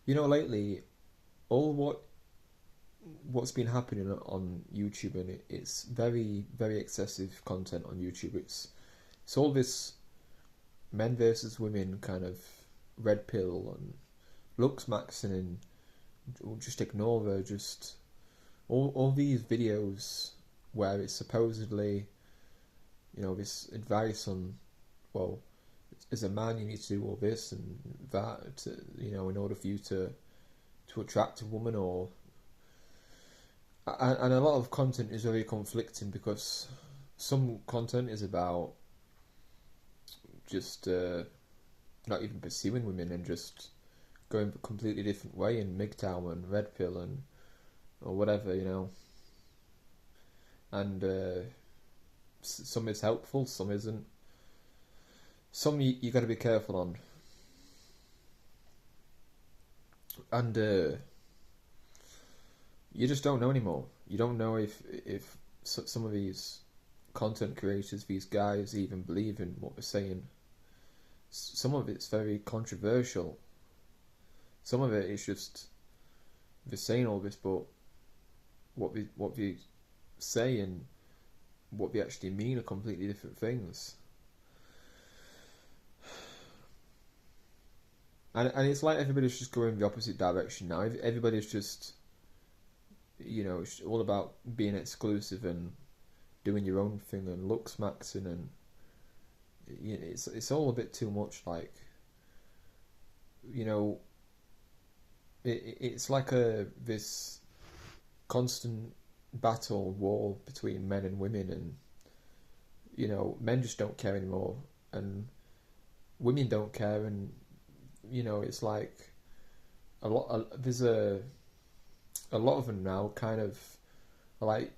Lately, all what's been happening on YouTube, and it's very very excessive content on YouTube. It's all this men versus women kind of red pill and looks maxing and just ignore her. Just all these videos where it's supposedly this advice on, well, as a man you need to do all this and that in order for you to attract a woman, or and a lot of content is very conflicting because some content is about just not even pursuing women and just going a completely different way in MGTOW and Red Pill and or whatever, and some is helpful, some isn't. Some you got to be careful on, and you just don't know anymore. You don't know if some of these content creators, these guys, even believe in what they're saying. Some of it's very controversial. Some of it is just they're saying all this, but what they say and what they actually mean are completely different things. And it's like everybody's just going the opposite direction now. Everybody's just, it's all about being exclusive and doing your own thing and looks maxing, and it's all a bit too much. Like, it's like this constant battle war between men and women, and men just don't care anymore, and women don't care, and it's like there's a lot of them now kind of like,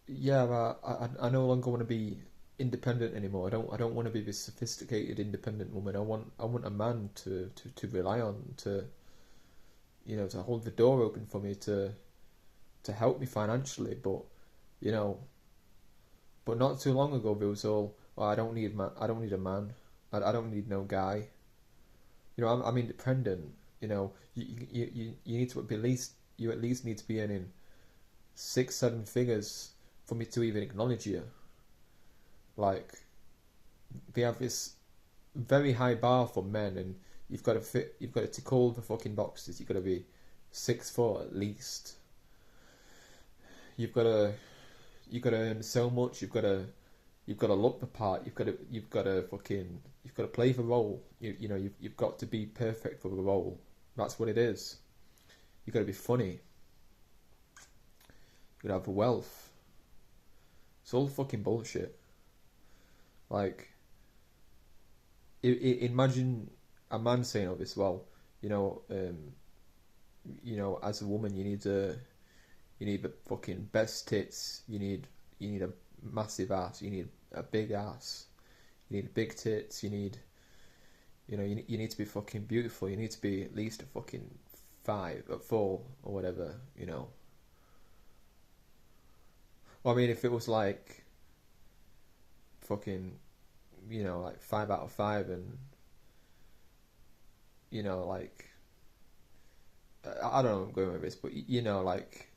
yeah, I no longer want to be independent anymore. I don't want to be this sophisticated independent woman. I want a man to rely on, to to hold the door open for me, to help me financially. But but not too long ago there was all, well, I don't need a man. I don't need no guy. I'm independent. You need to be at least need to be earning 6-7 figures for me to even acknowledge you. Like, they have this very high bar for men, and you've got to tick all the fucking boxes. You've got to be 6 foot at least. You've got to earn so much. You've got to look the part. You've got to play the role. You've got to be perfect for the role. That's what it is. You've got to be funny. You've got to have the wealth. It's all fucking bullshit. Like, imagine a man saying all this. Well, as a woman, you need the fucking best tits. You need a massive ass. You need a big ass. You need big tits. You need you need to be fucking beautiful. You need to be at least a fucking 4 or whatever. Well, I mean, if it was like fucking, like 5 out of 5, and like, I don't know where I'm going with this, but like,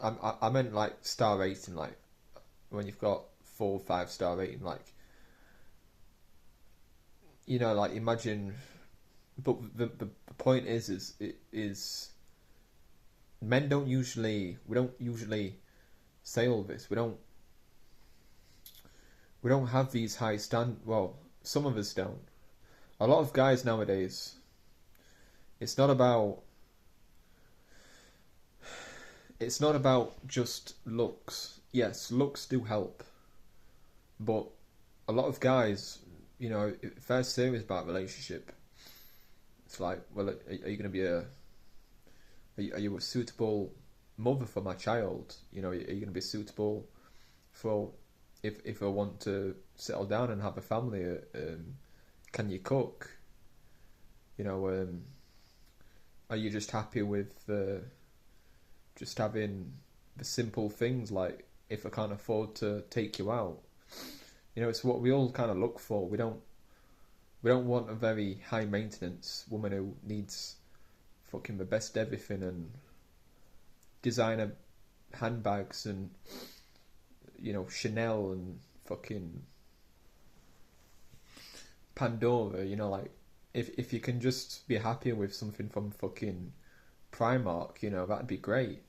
I meant like star rating, like when you've got 4 or 5 star rating, like, like, imagine. But the point is men we don't usually say all this. We don't have these high stand. Well, some of us don't. A lot of guys nowadays, it's not about just looks. Yes, looks do help, but a lot of guys, if they're serious about a relationship, it's like, well, are you going to be are you a suitable mother for my child? Are you going to be suitable for if I want to settle down and have a family? Can you cook? Are you just happy with just having the simple things, like, if I can't afford to take you out? It's what we all kind of look for. We don't want a very high maintenance woman who needs fucking the best everything and designer handbags and, you know, Chanel and fucking Pandora, you know, like, if you can just be happy with something from fucking Primark, you know, that'd be great.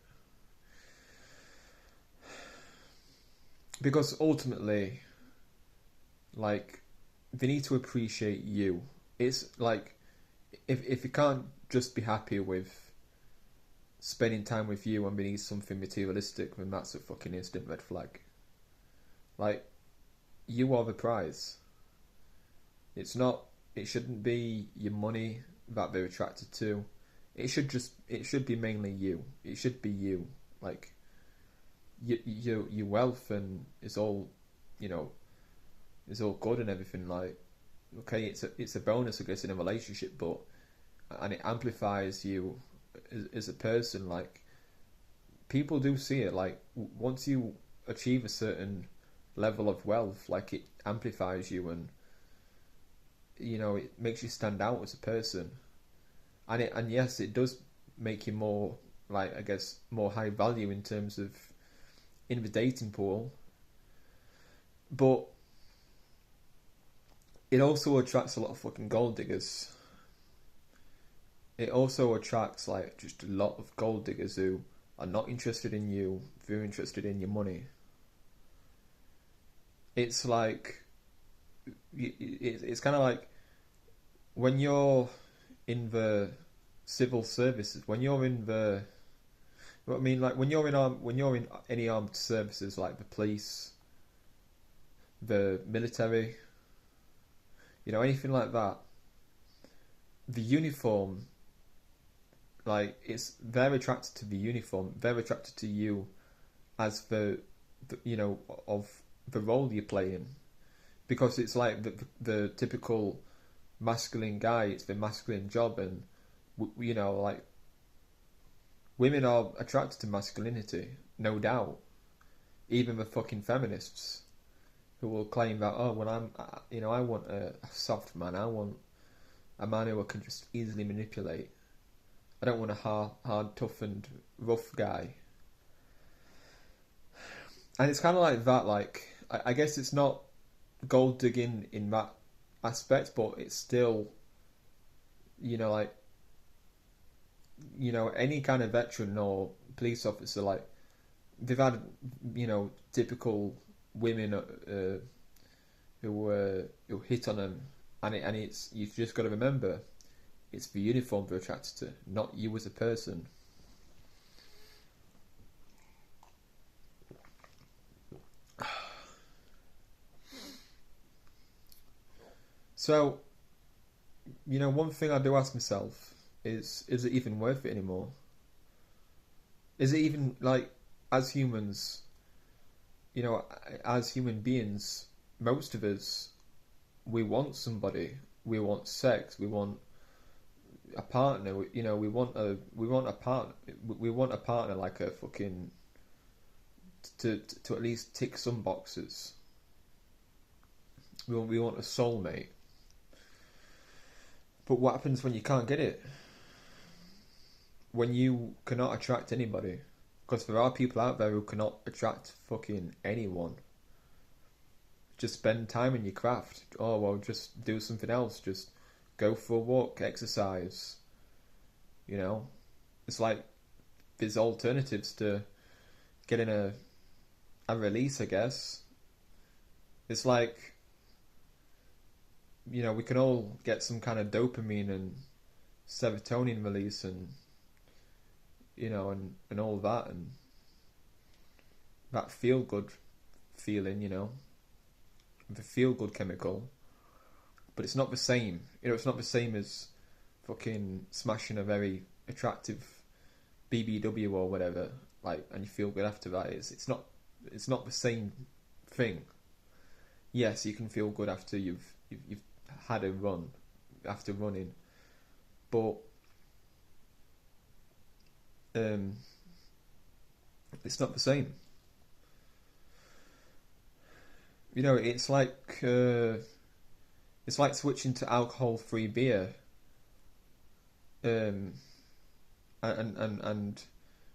Because ultimately, like, they need to appreciate you. It's like, if you can't just be happy with spending time with you and they need something materialistic, then that's a fucking instant red flag. Like, you are the prize. It shouldn't be your money that they're attracted to. It should be mainly you. It should be you. Like, your wealth and it's all, you know, it's all good and everything. Like, okay, it's a bonus, I guess, in a relationship, but and it amplifies you as a person. Like, people do see it. Like, once you achieve a certain level of wealth, like, it amplifies you and, you know, it makes you stand out as a person. And yes, it does make you more, like, I guess, more high value in terms of in the dating pool. But it also attracts a lot of fucking gold diggers. It also attracts, like, just a lot of gold diggers who are not interested in you, they're interested in your money. It's like, it's kind of like when you're in the civil services, when you're in the, what I mean, like, when you're in any armed services, like the police, the military, you know, anything like that, the uniform, like, they're attracted to the uniform, they're attracted to you as the you know, of the role you're playing, because it's like the typical masculine guy, it's the masculine job, and you know, like, women are attracted to masculinity, no doubt. Even the fucking feminists who will claim that, oh, when you know, I want a soft man, I want a man who I can just easily manipulate. I don't want a hard, tough and rough guy. And it's kind of like that, like, I guess it's not gold digging in that aspect, but it's still, you know, like, you know, any kind of veteran or police officer, like, they've had, you know, typical women who hit on them, and it's, you've just got to remember, it's the uniform they're attracted to, not you as a person. So, you know, one thing I do ask myself is it even worth it anymore? Is it even, like, as humans, you know, as human beings, most of us, we want somebody, we want sex, we want a partner, you know, we want a partner like a fucking, to at least tick some boxes. We want a soulmate. But what happens when you can't get it? When you cannot attract anybody? Because there are people out there who cannot attract fucking anyone. Just spend time in your craft. Oh, well, just do something else. Just go for a walk, exercise. You know? It's like there's alternatives to getting a release, I guess. It's like, you know, we can all get some kind of dopamine and serotonin release and, you know, and all that, and that feel good feeling, you know, the feel good chemical, but it's not the same. You know, it's not the same as fucking smashing a very attractive BBW or whatever, like, and you feel good after that. It's not the same thing. Yes, you can feel good after you've had a run, after running, but it's not the same. You know, it's like switching to alcohol-free beer. and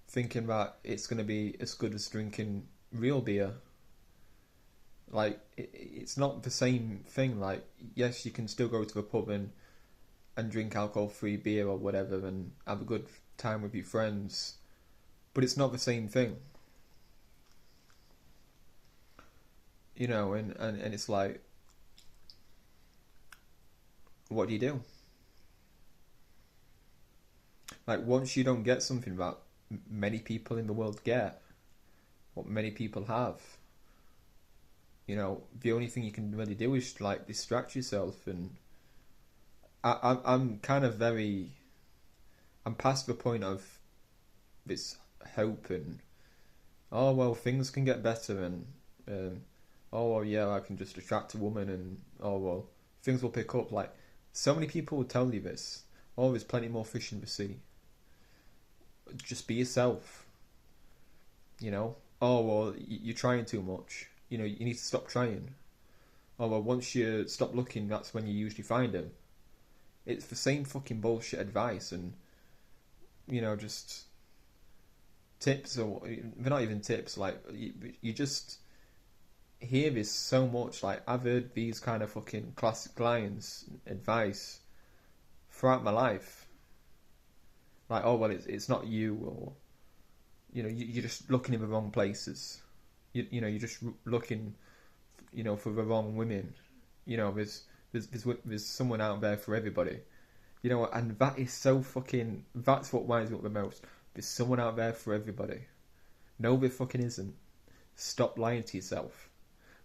thinking that it's going to be as good as drinking real beer. Like, it's not the same thing. Like, yes, you can still go to the pub and drink alcohol-free beer or whatever and have a good time with your friends, but it's not the same thing. You know, and it's like, what do you do? Like, once you don't get something that many people in the world get, what many people have, you know, the only thing you can really do is like distract yourself. And I'm kind of I'm past the point of this hope and, oh well, things can get better, and oh well, yeah, I can just attract a woman, and oh well, things will pick up. Like, so many people will tell you this. Oh, there's plenty more fish in the sea. Just be yourself. You know. Oh well, you're trying too much. You know, you need to stop trying. Oh well, once you stop looking, that's when you usually find them. It's the same fucking bullshit advice, and you know, just tips, or they're not even tips. Like, you just hear this so much. Like, I've heard these kind of fucking classic lines, advice throughout my life. Like, oh well, it's not you, or you know, you're just looking in the wrong places. You know, you're just looking, you know, for the wrong women. You know, there's someone out there for everybody. You know, and that is so fucking. That's what winds me up the most. There's someone out there for everybody. No, there fucking isn't. Stop lying to yourself.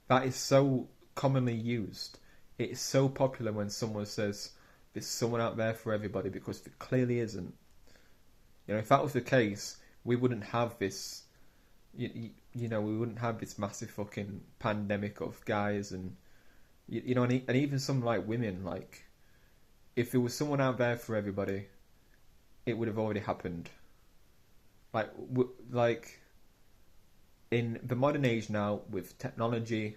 That is so commonly used. It is so popular when someone says there's someone out there for everybody, because there clearly isn't. You know, if that was the case, we wouldn't have this. You know, we wouldn't have this massive fucking pandemic of guys, and you know, and even some like women. Like, if there was someone out there for everybody, it would have already happened. Like in the modern age now, with technology,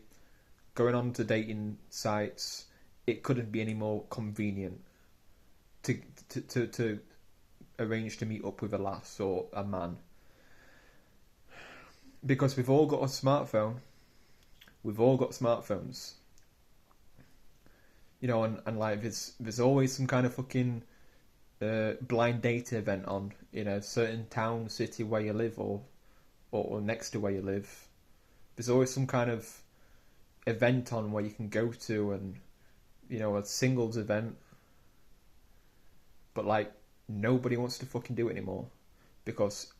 going on to dating sites, it couldn't be any more convenient to arrange to meet up with a lass or a man. Because we've all got a smartphone. We've all got smartphones. You know, and like there's always some kind of fucking blind date event on in a certain town, city where you live, or next to where you live. There's always some kind of event on where you can go to, and you know, a singles event. But like, nobody wants to fucking do it anymore, because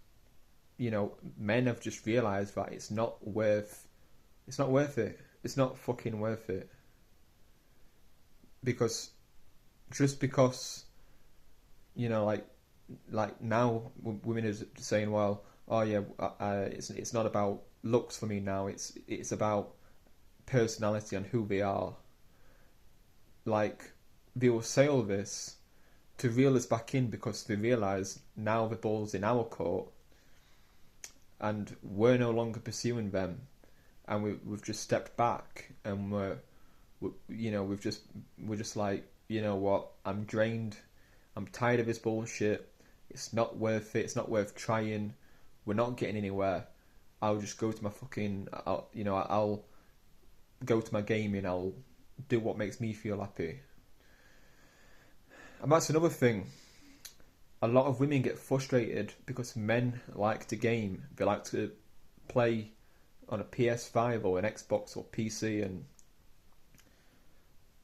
you know, men have just realised that it's not worth it. It's not fucking worth it. Because, just because, you know, like now, women are saying, well, oh yeah, it's not about looks for me now. It's about personality and who they are. Like, they will say all this to reel us back in, because they realise now the ball's in our court, and we're no longer pursuing them, and we've just stepped back, and we're just like, you know what, I'm drained, I'm tired of this bullshit, it's not worth it, it's not worth trying, we're not getting anywhere, I'll just go to my fucking, I'll go to my gaming, I'll do what makes me feel happy. And that's another thing. A lot of women get frustrated because men like to game. They like to play on a PS5 or an Xbox or PC,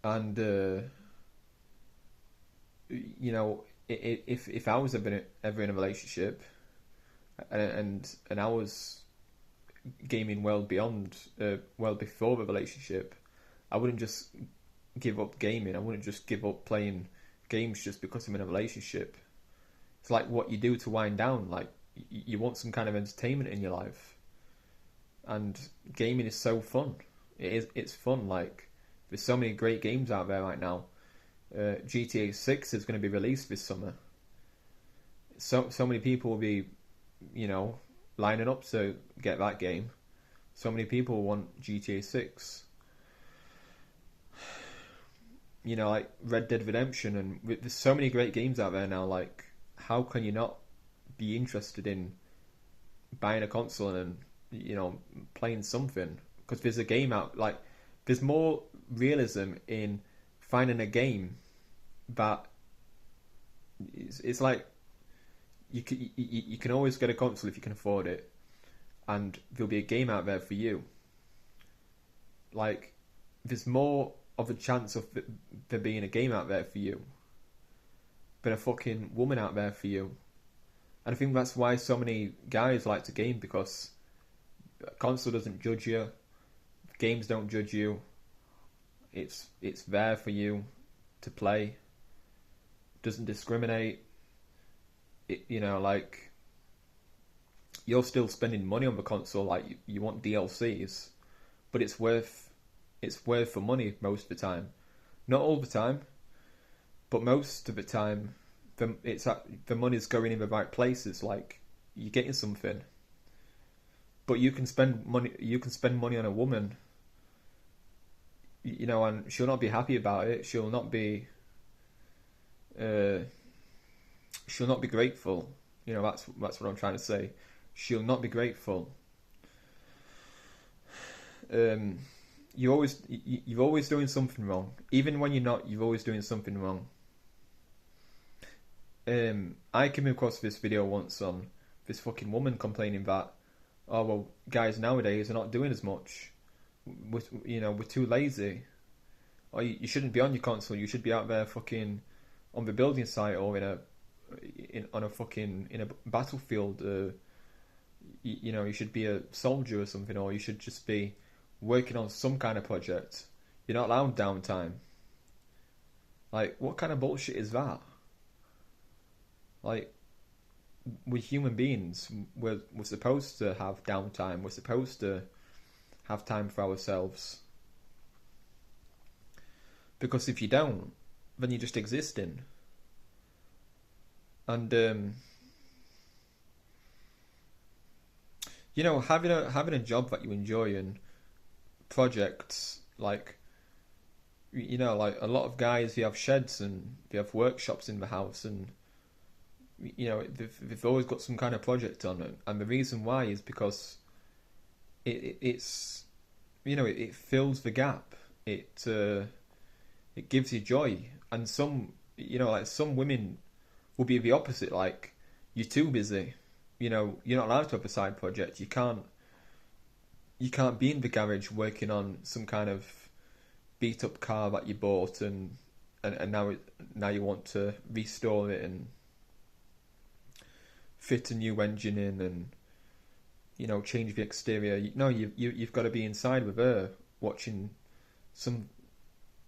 and you know, if I was ever in a relationship, and I was gaming well before the relationship, I wouldn't just give up gaming. I wouldn't just give up playing games just because I'm in a relationship. It's like what you do to wind down. Like, you want some kind of entertainment in your life, and gaming is so fun. It's fun. Like, there's so many great games out there right now. GTA 6 is going to be released this summer. So many people will be, you know, lining up to get that game. So many people want GTA 6. You know, like Red Dead Redemption, and there's so many great games out there now. Like, how can you not be interested in buying a console and, you know, playing something, because there's a game out, like, there's more realism in finding a game that it's like you can always get a console if you can afford it, and there'll be a game out there for you. Like, there's more of a chance of there being a game out there for you than a fucking woman out there for you. And I think that's why so many guys like to game, because console doesn't judge you, games don't judge you. It's there for you to play. Doesn't discriminate. You know, like, you're still spending money on the console. Like, you want DLCs, but it's worth the money most of the time. Not all the time, but most of the time, the money's going in the right places. Like, you're getting something. But you can spend money. You can spend money on a woman, you know, and she'll not be happy about it. She'll not be grateful. You know, that's what I'm trying to say. She'll not be grateful. You're always doing something wrong. Even when you're not, you're always doing something wrong. I came across this video once on this fucking woman complaining that, oh, well, guys nowadays are not doing as much. We're too lazy. Or you shouldn't be on your console. You should be out there fucking on the building site, or in a battlefield. You should be a soldier or something, or you should just be working on some kind of project. You're not allowed downtime. Like, what kind of bullshit is that? Like, we're human beings. We're supposed to have downtime. We're supposed to have time for ourselves. Because if you don't, then you're just existing. And having a job that you enjoy, and projects, like, like a lot of guys, they have sheds and they have workshops in the house, and they've always got some kind of project on it. And the reason why is because it's it fills the gap. It gives you joy. And some women will be the opposite. Like, you're too busy. You're not allowed to have a side project. You can't be in the garage working on some kind of beat up car that you bought, and now you want to restore it and fit a new engine in, and change the exterior. You've got to be inside with her watching some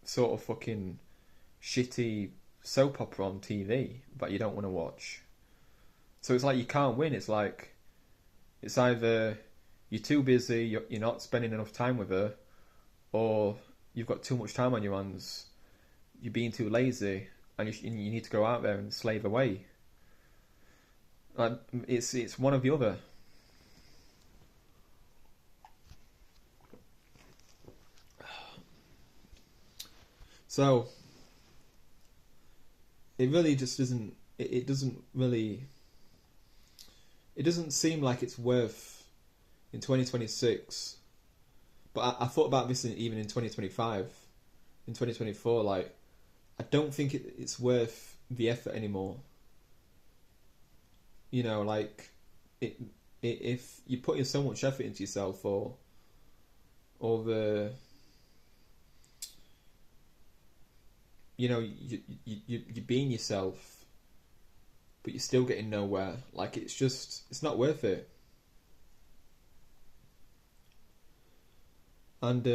sort of fucking shitty soap opera on TV that you don't want to watch. So it's like you can't win. It's like, it's either you're too busy, you're not spending enough time with her, or you've got too much time on your hands, you're being too lazy, and you need to go out there and slave away. Like, it's one or the other. So it really just isn't. It doesn't really. It doesn't seem like it's worth in 2026. But I thought about this even in 2025, in 2024. Like, I don't think it's worth the effort anymore. Like, if you're putting so much effort into yourself, or the you're being yourself, but you're still getting nowhere. Like, it's not worth it. And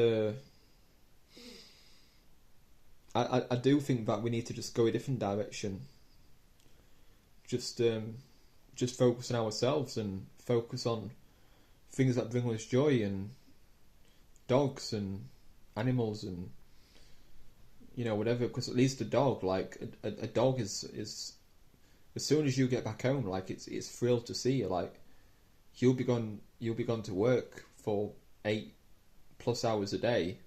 I do think that we need to just go a different direction. Just focus on ourselves, and focus on things that bring us joy, and dogs and animals, and whatever. Because at least a dog, like a dog is as soon as you get back home, like, it's thrilled to see you. Like, you'll be gone to work for 8+ hours a day,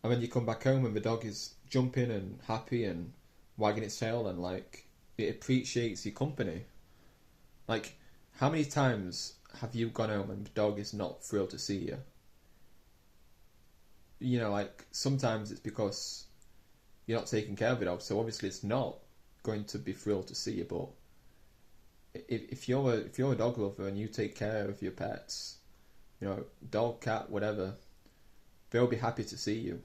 and then you come back home and the dog is jumping and happy and wagging its tail, and like, it appreciates your company. Like, how many times have you gone home and the dog is not thrilled to see you? You know, like, sometimes it's because you're not taking care of the dog, so obviously it's not going to be thrilled to see you. But if you're a dog lover and you take care of your pets, you know, dog, cat, whatever, they'll be happy to see you.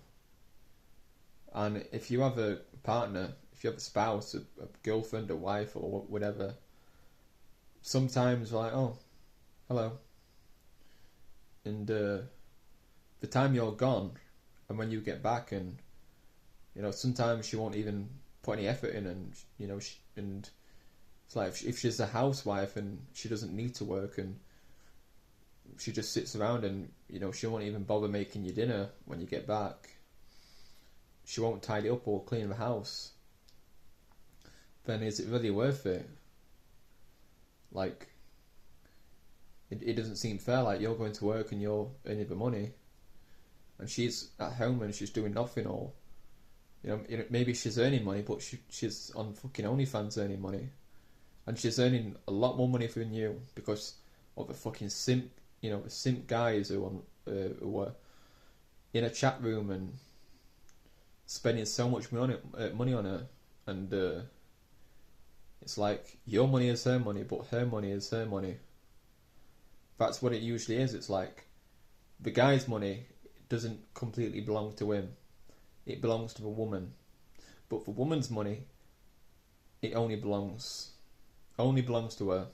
And if you have a partner, if you have a spouse, a girlfriend, a wife, or whatever, sometimes like, oh, hello. And the time you're gone, and when you get back, and you know, sometimes she won't even put any effort in, and you know, and it's like if she's a housewife and she doesn't need to work, and she just sits around, and you know, she won't even bother making you dinner when you get back. She won't tidy up or clean the house. Then is it really worth it? Like, it doesn't seem fair. Like, you're going to work and you're earning the money, and she's at home and she's doing nothing. Or you know, maybe she's earning money, but she's on fucking OnlyFans earning money, and she's earning a lot more money than you because of the fucking simp, you know, the simp guys who were in a chat room and spending so much money on her, and it's like your money is her money, but her money is her money. That's what it usually is. It's like the guy's money doesn't completely belong to him; it belongs to the woman. But the woman's money, it only belongs to her.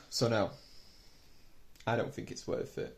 So no, I don't think it's worth it.